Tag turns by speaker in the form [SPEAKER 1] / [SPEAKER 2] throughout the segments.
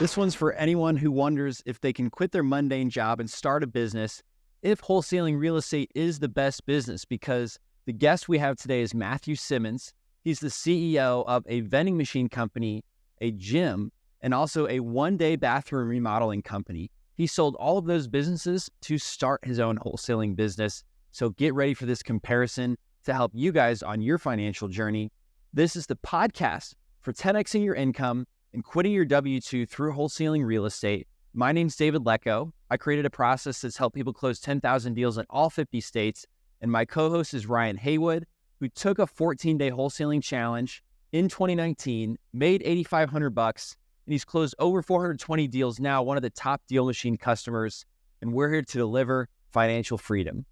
[SPEAKER 1] This one's for anyone who wonders if they can quit their mundane job and start a business, if wholesaling real estate is the best business, because the guest we have today is Matthew Simmons. He's the CEO of a vending machine company, a gym, and also a one-day bathroom remodeling company. He sold all of those businesses to start his own wholesaling business. So get ready for this comparison to help you guys on your financial journey. This is the podcast for 10xing your income and quitting your W-2 through wholesaling real estate. My name's David Lecco. I created a process that's helped people close 10,000 deals in all 50 states. And my co-host is Ryan Haywood, who took a 14-day wholesaling challenge in 2019, made $8,500, and he's closed over 420 deals now, one of the top DealMachine customers. And we're here to deliver financial freedom.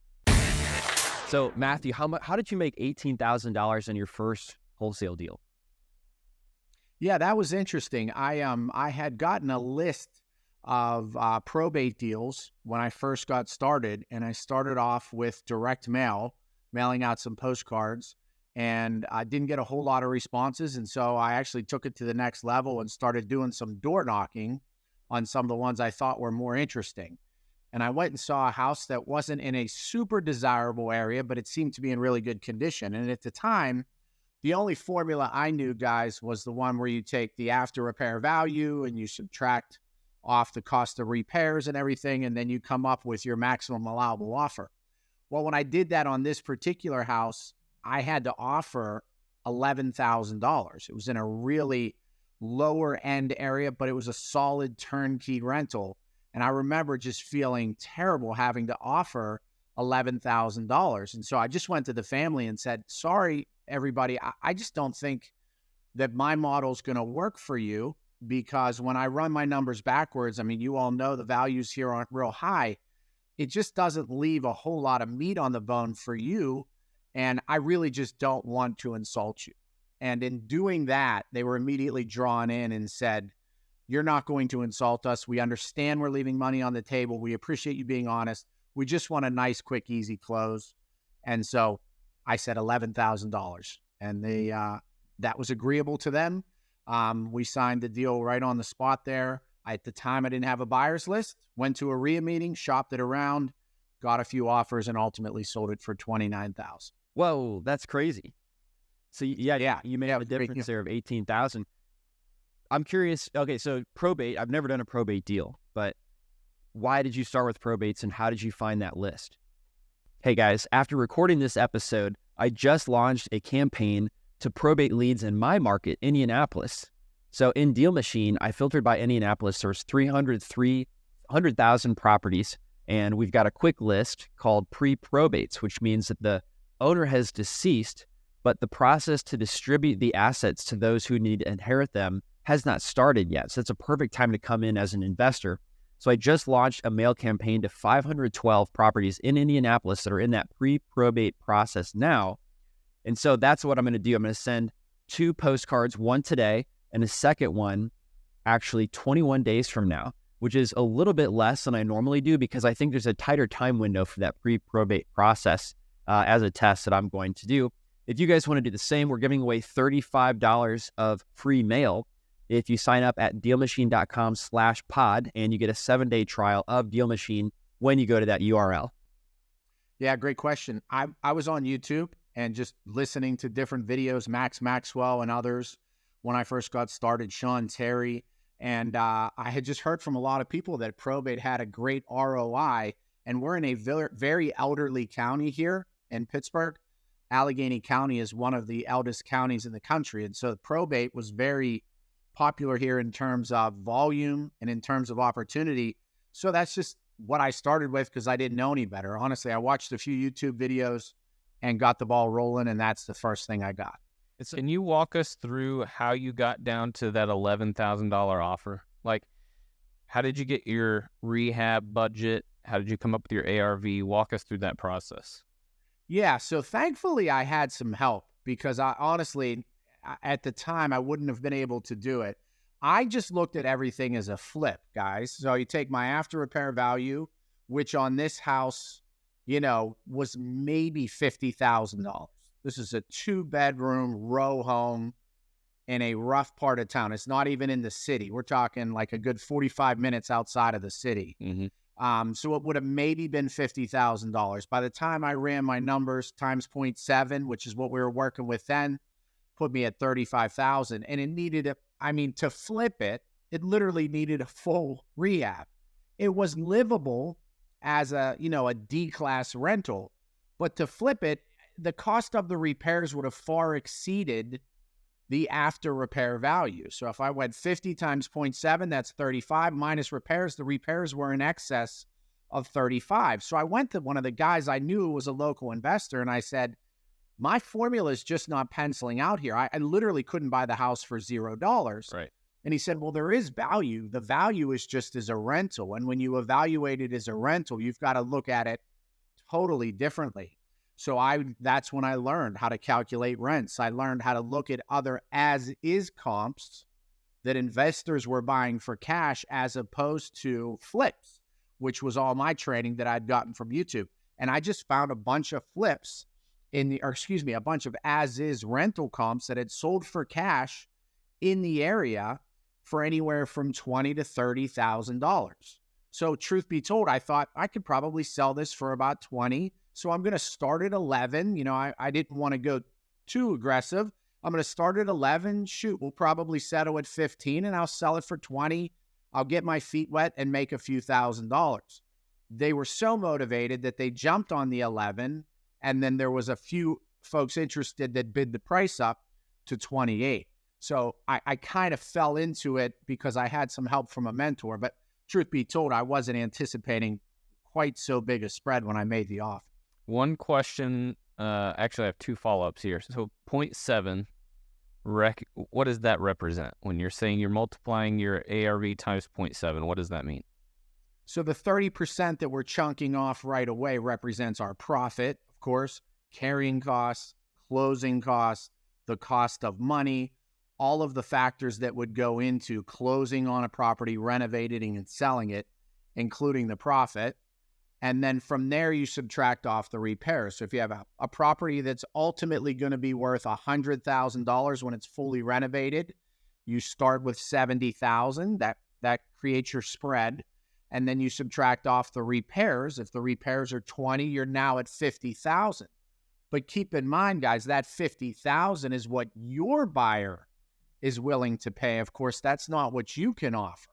[SPEAKER 1] So Matthew, how did you make $18,000 on your first wholesale deal?
[SPEAKER 2] Yeah, that was interesting. I had gotten a list of probate deals when I first got started, and I started off with direct mail, mailing out some postcards, and I didn't get a whole lot of responses, and so I actually took it to the next level and started doing some door knocking on some of the ones I thought were more interesting. And I went and saw a house that wasn't in a super desirable area, but it seemed to be in really good condition. And at the time, the only formula I knew, guys, was the one where you take the after repair value and you subtract off the cost of repairs and everything, and then you come up with your maximum allowable offer. Well, when I did that on this particular house, I had to offer $11,000. It was in a really lower end area, but it was a solid turnkey rental. And I remember just feeling terrible having to offer $11,000. And so I just went to the family and said, sorry, everybody, I just don't think that my model is going to work for you, because when I run my numbers backwards, I mean, you all know the values here aren't real high. It just doesn't leave a whole lot of meat on the bone for you. And I really just don't want to insult you. And in doing that, they were immediately drawn in and said, you're not going to insult us. We understand we're leaving money on the table. We appreciate you being honest. We just want a nice, quick, easy close. And so I said $11,000, and that was agreeable to them. We signed the deal right on the spot there. At the time, I didn't have a buyer's list. Went to a RIA meeting, shopped it around, got a few offers, and ultimately sold it for $29,000.
[SPEAKER 1] Whoa, that's crazy. So yeah, you made a difference
[SPEAKER 2] great,
[SPEAKER 1] there of $18,000. I'm curious. Okay, so probate. I've never done a probate deal, but why did you start with probates, and how did you find that list? Hey guys, after recording this episode, I just launched a campaign to probate leads in my market, Indianapolis. So in DealMachine, I filtered by Indianapolis. There's 300,000 properties, and we've got a quick list called pre-probates, which means that the owner has deceased, but the process to distribute the assets to those who need to inherit them has not started yet. So it's a perfect time to come in as an investor. So I just launched a mail campaign to 512 properties in Indianapolis that are in that pre-probate process now. And so that's what I'm going to do. I'm going to send 2 postcards, one today and a second one actually 21 days from now, which is a little bit less than I normally do because I think there's a tighter time window for that pre-probate process as a test that I'm going to do. If you guys want to do the same, we're giving away $35 of free mail if you sign up at DealMachine.com/pod, and you get a 7-day trial of DealMachine when you go to that URL.
[SPEAKER 2] Yeah, great question. I was on YouTube and just listening to different videos, Max Maxwell and others, when I first got started, Sean Terry. And I had just heard from a lot of people that probate had a great ROI. And we're in a very, very elderly county here in Pittsburgh. Allegheny County is one of the eldest counties in the country. And so probate was very popular here in terms of volume and in terms of opportunity. So that's just what I started with because I didn't know any better. Honestly, I watched a few YouTube videos and got the ball rolling, and that's the first thing I got.
[SPEAKER 3] Can you walk us through how you got down to that $11,000 offer? Like, how did you get your rehab budget? How did you come up with your ARV? Walk us through that process.
[SPEAKER 2] Yeah, so thankfully I had some help because I honestly, at the time, I wouldn't have been able to do it. I just looked at everything as a flip, guys. So you take my after repair value, which on this house, was maybe $50,000. This is a 2-bedroom row home. in a rough part of town. It's not even in the city. We're talking like a good 45 minutes outside of the city. So it would have maybe been $50,000. By the time I ran my numbers times 0.7, which is what we were working with then, put me at 35,000. And it needed to flip it, it literally needed a full rehab. It was livable as a D-class rental, but to flip it, the cost of the repairs would have far exceeded the after repair value. So if I went 50 times 0.7, that's 35 minus repairs. The repairs were in excess of 35. So I went to one of the guys I knew was a local investor, and I said, my formula is just not penciling out here. I literally couldn't buy the house for $0.
[SPEAKER 3] Right.
[SPEAKER 2] And he said, well, there is value. The value is just as a rental. And when you evaluate it as a rental, you've got to look at it totally differently. So that's when I learned how to calculate rents. I learned how to look at other as-is comps that investors were buying for cash as opposed to flips, which was all my training that I'd gotten from YouTube. And I just found a bunch of flips a bunch of as-is rental comps that had sold for cash in the area for anywhere from $20,000 to $30,000. So truth be told, I thought I could probably sell this for about 20. So I'm going to start at 11. I didn't want to go too aggressive. I'm going to start at 11. Shoot, we'll probably settle at 15 and I'll sell it for 20. I'll get my feet wet and make a few $1,000s. They were so motivated that they jumped on the 11. And then there was a few folks interested that bid the price up to 28. So I kind of fell into it because I had some help from a mentor. But truth be told, I wasn't anticipating quite so big a spread when I made the offer.
[SPEAKER 3] One question, actually I have two follow-ups here. So 0.7, what does that represent? When you're saying you're multiplying your ARV times 0.7, what does that mean?
[SPEAKER 2] So the 30% that we're chunking off right away represents our profit, of course, carrying costs, closing costs, the cost of money, all of the factors that would go into closing on a property, renovating and selling it, including the profit. And then from there, you subtract off the repairs. So if you have a property that's ultimately going to be worth $100,000 when it's fully renovated, you start with $70,000. That creates your spread. And then you subtract off the repairs. If the repairs are 20, you're now at 50,000. But keep in mind, guys, that 50,000 is what your buyer is willing to pay. Of course, that's not what you can offer.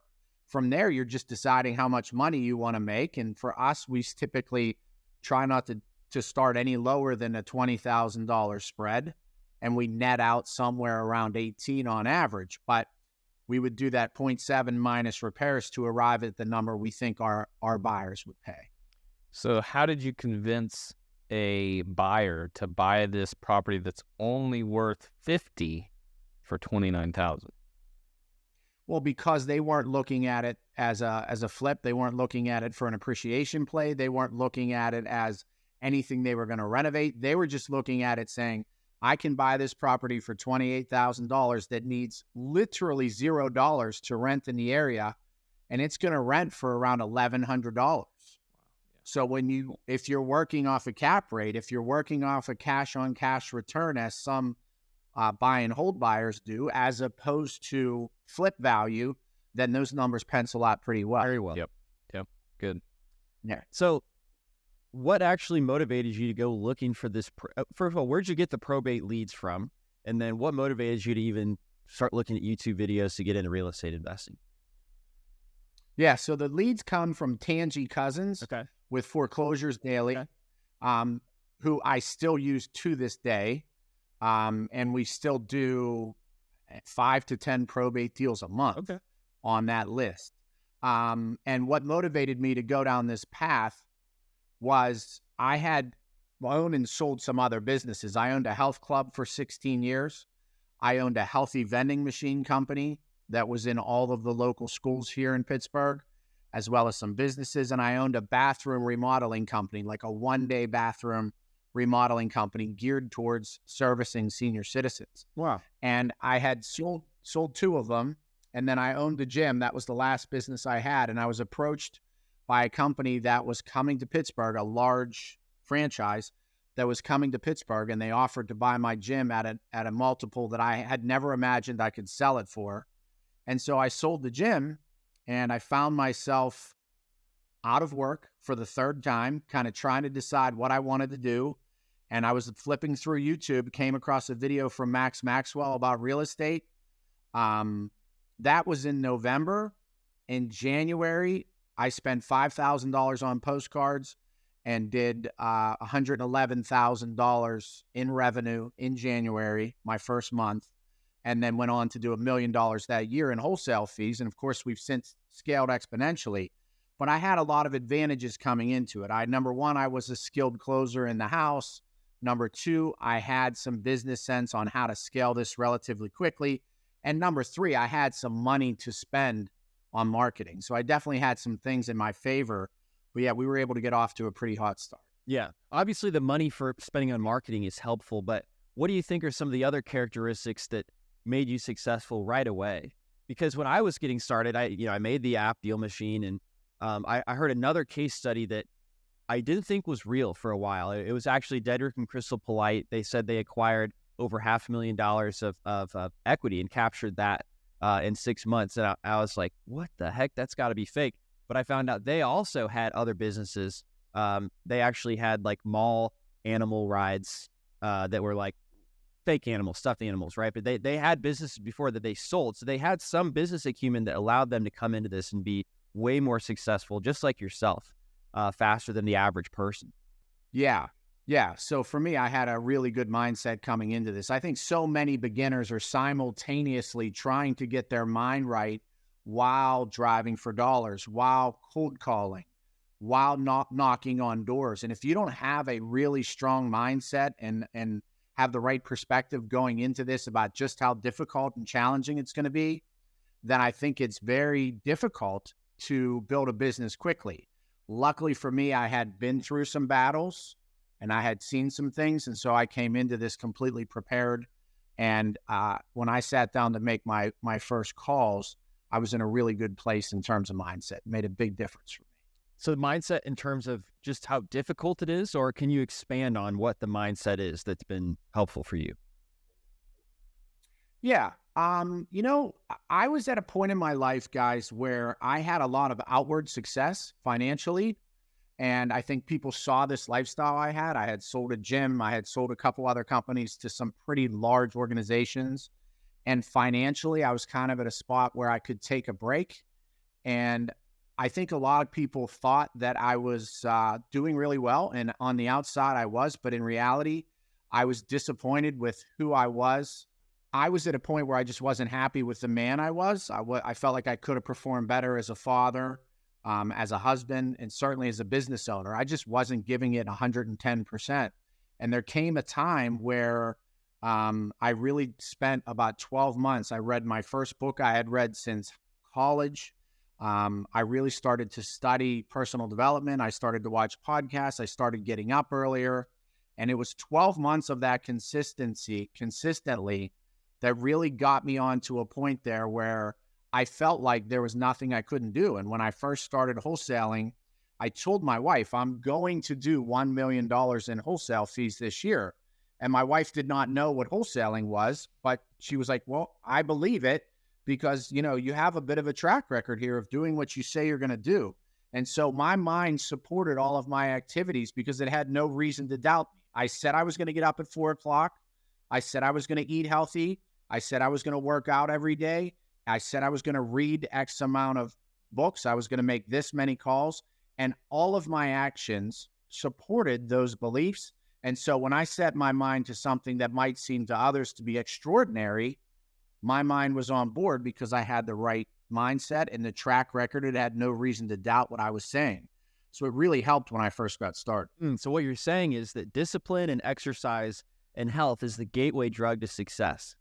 [SPEAKER 2] From there, you're just deciding how much money you want to make. And for us, we typically try not to start any lower than a $20,000 spread. And we net out somewhere around 18 on average. But we would do that 0.7 minus repairs to arrive at the number we think our buyers would pay.
[SPEAKER 3] So how did you convince a buyer to buy this property that's only worth 50 for 29,000?
[SPEAKER 2] Well, because they weren't looking at it as a flip. They weren't looking at it for an appreciation play. They weren't looking at it as anything they were going to renovate. They were just looking at it saying, I can buy this property for $28,000 that needs literally $0 to rent in the area, and it's going to rent for around $1,100. So if you're working off a cap rate, if you're working off a cash-on-cash return, as some buy and hold buyers do, as opposed to flip value, then those numbers pencil out pretty well.
[SPEAKER 1] Very well.
[SPEAKER 3] Yep. Good.
[SPEAKER 2] Yeah.
[SPEAKER 1] So what actually motivated you to go looking for this? First of all, where'd you get the probate leads from? And then what motivated you to even start looking at YouTube videos to get into real estate investing?
[SPEAKER 2] Yeah, so the leads come from Tangi Cousins with Foreclosures Daily, who I still use to this day. And we still do 5 to 10 probate deals a month on that list. And what motivated me to go down this path was I had owned and sold some other businesses. I owned a health club for 16 years. I owned a healthy vending machine company that was in all of the local schools here in Pittsburgh, as well as some businesses. And I owned a bathroom remodeling company, like a one-day bathroom remodeling company geared towards servicing senior citizens.
[SPEAKER 1] Wow.
[SPEAKER 2] And I had sold 2 of them. And then I owned a gym. That was the last business I had. And I was approached by a company that was coming to Pittsburgh, a large franchise, that was coming to Pittsburgh, and they offered to buy my gym at a multiple that I had never imagined I could sell it for. And so I sold the gym, and I found myself out of work for the third time, kind of trying to decide what I wanted to do. And I was flipping through YouTube, came across a video from Max Maxwell about real estate. That was in November. In January, I spent $5,000 on postcards and did $111,000 in revenue in January, my first month, and then went on to do $1 million that year in wholesale fees. And of course, we've since scaled exponentially. But I had a lot of advantages coming into it. Number one, I was a skilled closer in the house. Number two, I had some business sense on how to scale this relatively quickly. And number three, I had some money to spend on marketing. So I definitely had some things in my favor. But yeah, we were able to get off to a pretty hot start.
[SPEAKER 1] Yeah. Obviously, the money for spending on marketing is helpful, but what do you think are some of the other characteristics that made you successful right away? Because when I was getting started, I made the app DealMachine, and I heard another case study that I didn't think was real for a while. It was actually Dedrick and Crystal Polite. They said they acquired over $500,000 of equity and captured that in 6 months. And I was like, what the heck? That's got to be fake. But I found out they also had other businesses. They actually had like mall animal rides that were like fake animals, stuffed animals, right? But they had businesses before that they sold. So they had some business acumen that allowed them to come into this and be way more successful, just like yourself, faster than the average person.
[SPEAKER 2] Yeah. So for me, I had a really good mindset coming into this. I think so many beginners are simultaneously trying to get their mind right while driving for dollars, while cold calling, while not knocking on doors. And if you don't have a really strong mindset and have the right perspective going into this about just how difficult and challenging it's going to be, then I think it's very difficult to build a business quickly. Luckily for me, I had been through some battles and I had seen some things. And so I came into this completely prepared. And when I sat down to make my first calls, I was in a really good place in terms of mindset. It made a big difference for me.
[SPEAKER 1] So the mindset in terms of just how difficult it is, or can you expand on what the mindset is that's been helpful for you?
[SPEAKER 2] Yeah. I was at a point in my life, guys, where I had a lot of outward success financially. And I think people saw this lifestyle I had. I had sold a gym. I had sold a couple other companies to some pretty large organizations. And financially, I was kind of at a spot where I could take a break. And I think a lot of people thought that I was doing really well. And on the outside, I was. But in reality, I was disappointed with who I was. I was at a point where I just wasn't happy with the man I was. I felt like I could have performed better as a father, as a husband, and certainly as a business owner. I just wasn't giving it 110%. And there came a time where I really spent about 12 months. I read my first book I had read since college. I really started to study personal development. I started to watch podcasts. I started getting up earlier. And it was 12 months of that consistently, that really got me on to a point there where I felt like there was nothing I couldn't do. And when I first started wholesaling, I told my wife, I'm going to do $1 million in wholesale fees this year. And my wife did not know what wholesaling was, but she was like, well, I believe it because, you have a bit of a track record here of doing what you say you're going to do. And so my mind supported all of my activities because it had no reason to doubt me. I said I was going to get up at 4:00. I said I was going to eat healthy. I said I was going to work out every day. I said I was going to read X amount of books. I was going to make this many calls. And all of my actions supported those beliefs. And so when I set my mind to something that might seem to others to be extraordinary, my mind was on board because I had the right mindset and the track record. It had no reason to doubt what I was saying. So it really helped when I first got started.
[SPEAKER 1] So what you're saying is that discipline and exercise and health is the gateway drug to success.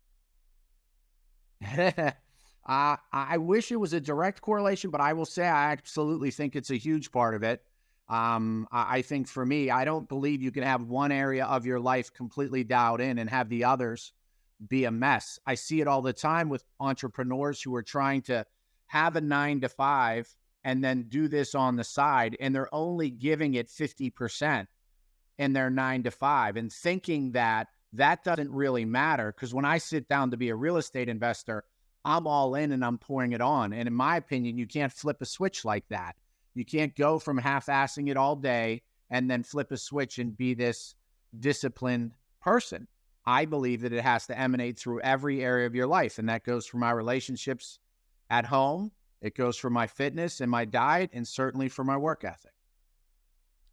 [SPEAKER 2] I wish it was a direct correlation, but I will say I absolutely think it's a huge part of it. I think for me, I don't believe you can have one area of your life completely dialed in and have the others be a mess. I see it all the time with entrepreneurs who are trying to have a 9-to-5 and then do this on the side, and they're only giving it 50%. in their 9 to 5 and thinking that that doesn't really matter. Because when I sit down to be a real estate investor, I'm all in and I'm pouring it on. And in my opinion, you can't flip a switch like that. You can't go from half-assing it all day and then flip a switch and be this disciplined person. I believe that it has to emanate through every area of your life. And that goes for my relationships at home. It goes for my fitness and my diet, and certainly for my work ethic.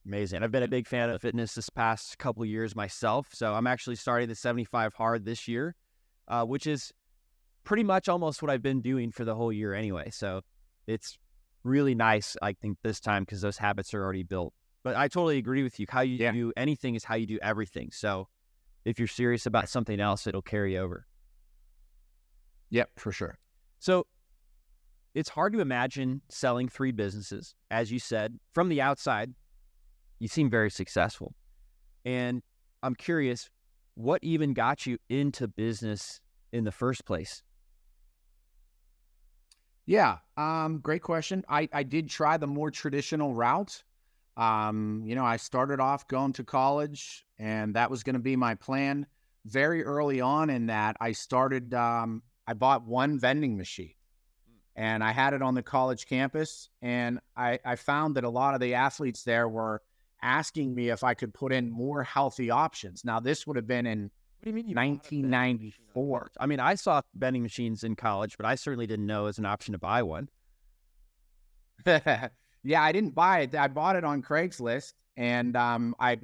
[SPEAKER 1] Amazing. I've been a big fan of fitness this past couple of years myself. So I'm actually starting the 75 hard this year, which is pretty much almost what I've been doing for the whole year anyway. So it's really nice, I think, this time because those habits are already built. But I totally agree with you. How you do anything is how you do everything. So if you're serious about something else, it'll carry over.
[SPEAKER 2] Yep, for sure.
[SPEAKER 1] So it's hard to imagine selling 3 businesses. As you said, from the outside, you seem very successful. And I'm curious, what even got you into business in the first place?
[SPEAKER 2] Yeah, great question. I did try the more traditional route. I started off going to college, and that was going to be my plan. Very early on in that, I bought one vending machine, and I had it on the college campus. And I found that a lot of the athletes there were asking me if I could put in more healthy options. Now, this would have been in
[SPEAKER 1] What do you mean you
[SPEAKER 2] 1994.
[SPEAKER 1] I mean, I saw vending machines in college, but I certainly didn't know it was an option to buy one.
[SPEAKER 2] Yeah, I didn't buy it. I bought it on Craigslist, and I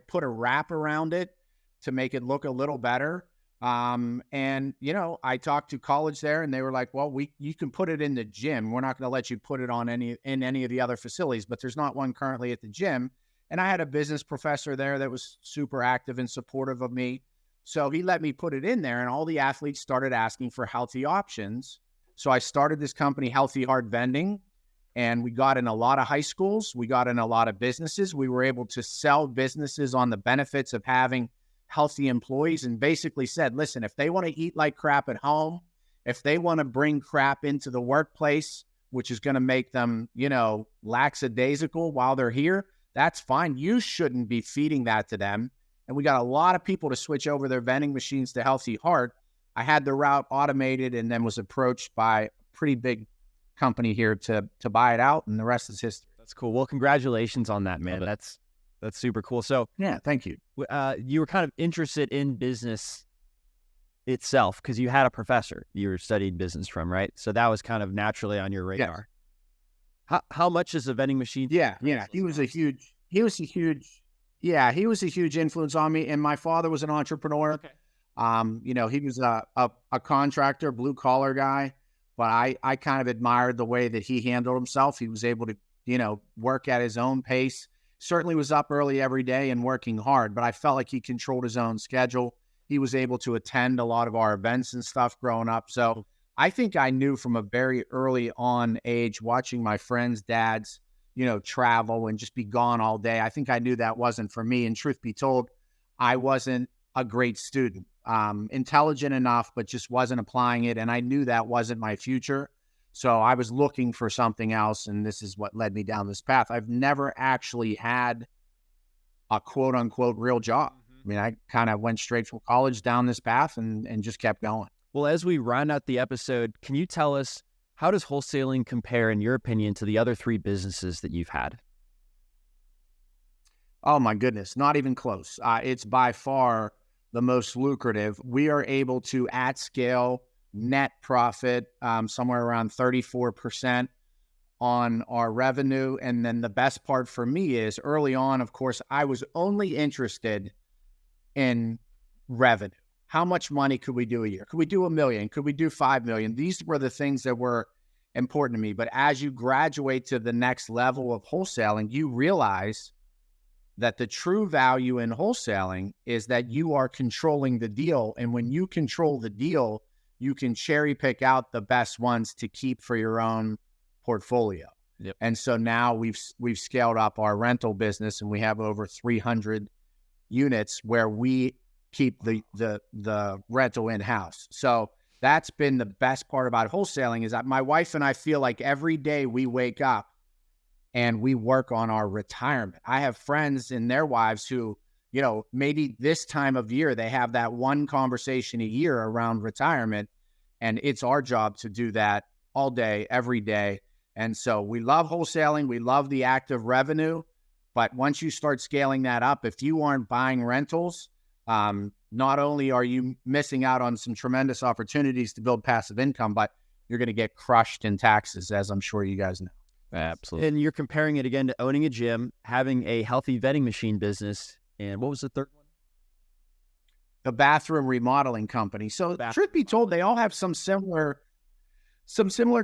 [SPEAKER 2] put a wrap around it to make it look a little better. I talked to college there, and they were like, "Well, you can put it in the gym. We're not going to let you put it on in any of the other facilities, but there's not one currently at the gym." And I had a business professor there that was super active and supportive of me, so he let me put it in there, and all the athletes started asking for healthy options. So I started this company, Healthy Hard Vending. And we got in a lot of high schools. We got in a lot of businesses. We were able to sell businesses on the benefits of having healthy employees, and basically said, listen, if they want to eat like crap at home, if they want to bring crap into the workplace, which is going to make them, lackadaisical while they're here, that's fine. You shouldn't be feeding that to them. And we got a lot of people to switch over their vending machines to Healthy Heart. I had the route automated and then was approached by a pretty big company here to buy it out, and the rest is history.
[SPEAKER 1] That's cool. Well, congratulations on that, man. That's super cool. So
[SPEAKER 2] yeah, thank you.
[SPEAKER 1] You were kind of interested in business itself because you had a professor you were studying business from, right? So that was kind of naturally on your radar. Yes. How much is a vending machine?
[SPEAKER 2] Yeah. He was a huge influence on me. And my father was an entrepreneur. Okay. He was a contractor, blue collar guy. But I kind of admired the way that he handled himself. He was able to, work at his own pace. Certainly was up early every day and working hard, but I felt like he controlled his own schedule. He was able to attend a lot of our events and stuff growing up. So I think I knew from a very early on age, watching my friends' dads, travel and just be gone all day. I think I knew that wasn't for me. And truth be told, I wasn't a great student. Intelligent enough, but just wasn't applying it. And I knew that wasn't my future. So I was looking for something else. And this is what led me down this path. I've never actually had a quote unquote real job. I mean, I kind of went straight from college down this path and just kept going.
[SPEAKER 1] Well, as we round out the episode, can you tell us, how does wholesaling compare, in your opinion, to the other 3 businesses that you've had?
[SPEAKER 2] Oh my goodness, not even close. It's by far the most lucrative. We are able to, at scale, net profit somewhere around 34% on our revenue. And then the best part for me is early on, of course, I was only interested in revenue. How much money could we do a year? Could we do $1 million? Could we do $5 million? These were the things that were important to me. But as you graduate to the next level of wholesaling, you realize that the true value in wholesaling is that you are controlling the deal. And when you control the deal, you can cherry pick out the best ones to keep for your own portfolio.
[SPEAKER 1] Yep.
[SPEAKER 2] And so now we've scaled up our rental business, and we have over 300 units where we keep the rental in-house. So that's been the best part about wholesaling, is that my wife and I feel like every day we wake up and we work on our retirement. I have friends and their wives who, maybe this time of year, they have that one conversation a year around retirement, and it's our job to do that all day, every day. And so we love wholesaling. We love the active revenue. But once you start scaling that up, if you aren't buying rentals, not only are you missing out on some tremendous opportunities to build passive income, but you're going to get crushed in taxes, as I'm sure you guys know.
[SPEAKER 3] Absolutely.
[SPEAKER 1] And you're comparing it again to owning a gym, having a healthy vending machine business, and what was the third one?
[SPEAKER 2] The bathroom remodeling company. So truth be told, they all have some similar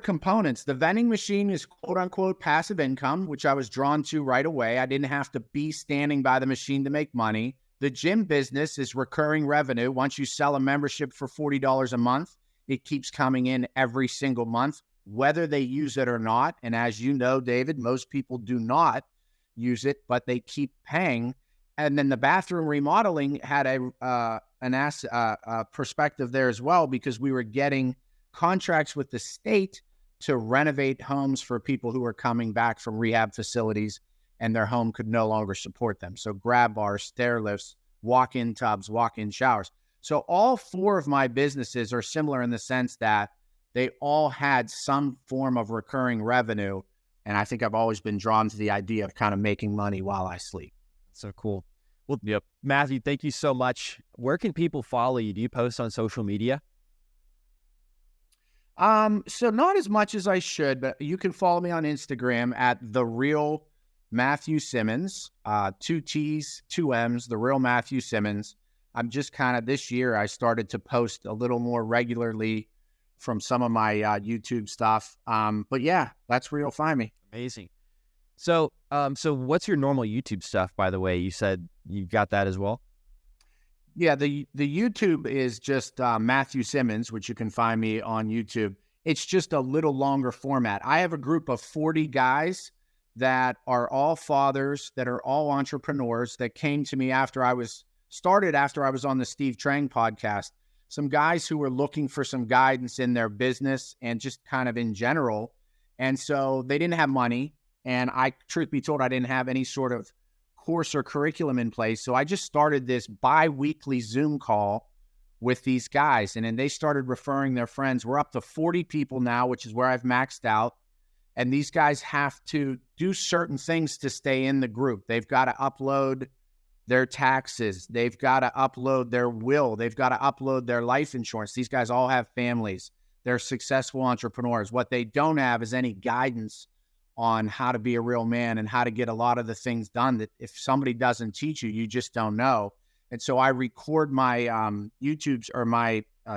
[SPEAKER 2] components. The vending machine is quote unquote passive income, which I was drawn to right away. I didn't have to be standing by the machine to make money. The gym business is recurring revenue. Once you sell a membership for $40 a month, it keeps coming in every single month, whether they use it or not. And as you know, David, most people do not use it, but they keep paying. And then the bathroom remodeling had a perspective there as well, because we were getting contracts with the state to renovate homes for people who are coming back from rehab facilities and their home could no longer support them. So grab bars, stair lifts, walk-in tubs, walk-in showers. So all four of my businesses are similar in the sense that they all had some form of recurring revenue. And I think I've always been drawn to the idea of kind of making money while I sleep.
[SPEAKER 1] So cool. Well, yep. Matthew, thank you so much. Where can people follow you? Do you post on social media?
[SPEAKER 2] So not as much as I should, but you can follow me on Instagram at The Real Matthew Simmons, 2 T's, 2 M's, The Real Matthew Simmons. I'm just kind of, this year, I started to post a little more regularly from some of my YouTube stuff. But yeah, that's where you'll find me.
[SPEAKER 1] Amazing. So what's your normal YouTube stuff, by the way? You said you've got that as well?
[SPEAKER 2] Yeah, the YouTube is just Matthew Simmons, which you can find me on YouTube. It's just a little longer format. I have a group of 40 guys that are all fathers, that are all entrepreneurs, that came to me after I was on the Steve Trang podcast. Some guys who were looking for some guidance in their business and just kind of in general. And so they didn't have money. And truth be told, I didn't have any sort of course or curriculum in place. So I just started this bi-weekly Zoom call with these guys. And then they started referring their friends. We're up to 40 people now, which is where I've maxed out. And these guys have to do certain things to stay in the group. They've got to upload their taxes. They've got to upload their will. They've got to upload their life insurance. These guys all have families. They're successful entrepreneurs. What they don't have is any guidance on how to be a real man and how to get a lot of the things done that if somebody doesn't teach you, you just don't know. And so I record my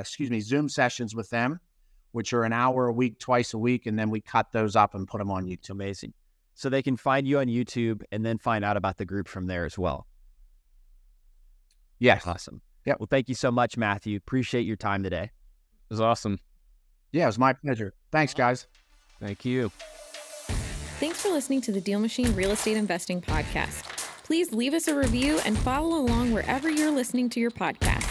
[SPEAKER 2] Zoom sessions with them, which are an hour a week, twice a week. And then we cut those up and put them on YouTube.
[SPEAKER 1] Amazing. So they can find you on YouTube and then find out about the group from there as well.
[SPEAKER 2] Yes.
[SPEAKER 1] Awesome.
[SPEAKER 2] Yep.
[SPEAKER 1] Well, thank you so much, Matthew. Appreciate your time today.
[SPEAKER 3] It was awesome.
[SPEAKER 2] Yeah, it was my pleasure. Thanks, guys.
[SPEAKER 3] Thank you.
[SPEAKER 4] Thanks for listening to the DealMachine Real Estate Investing Podcast. Please leave us a review and follow along wherever you're listening to your podcast.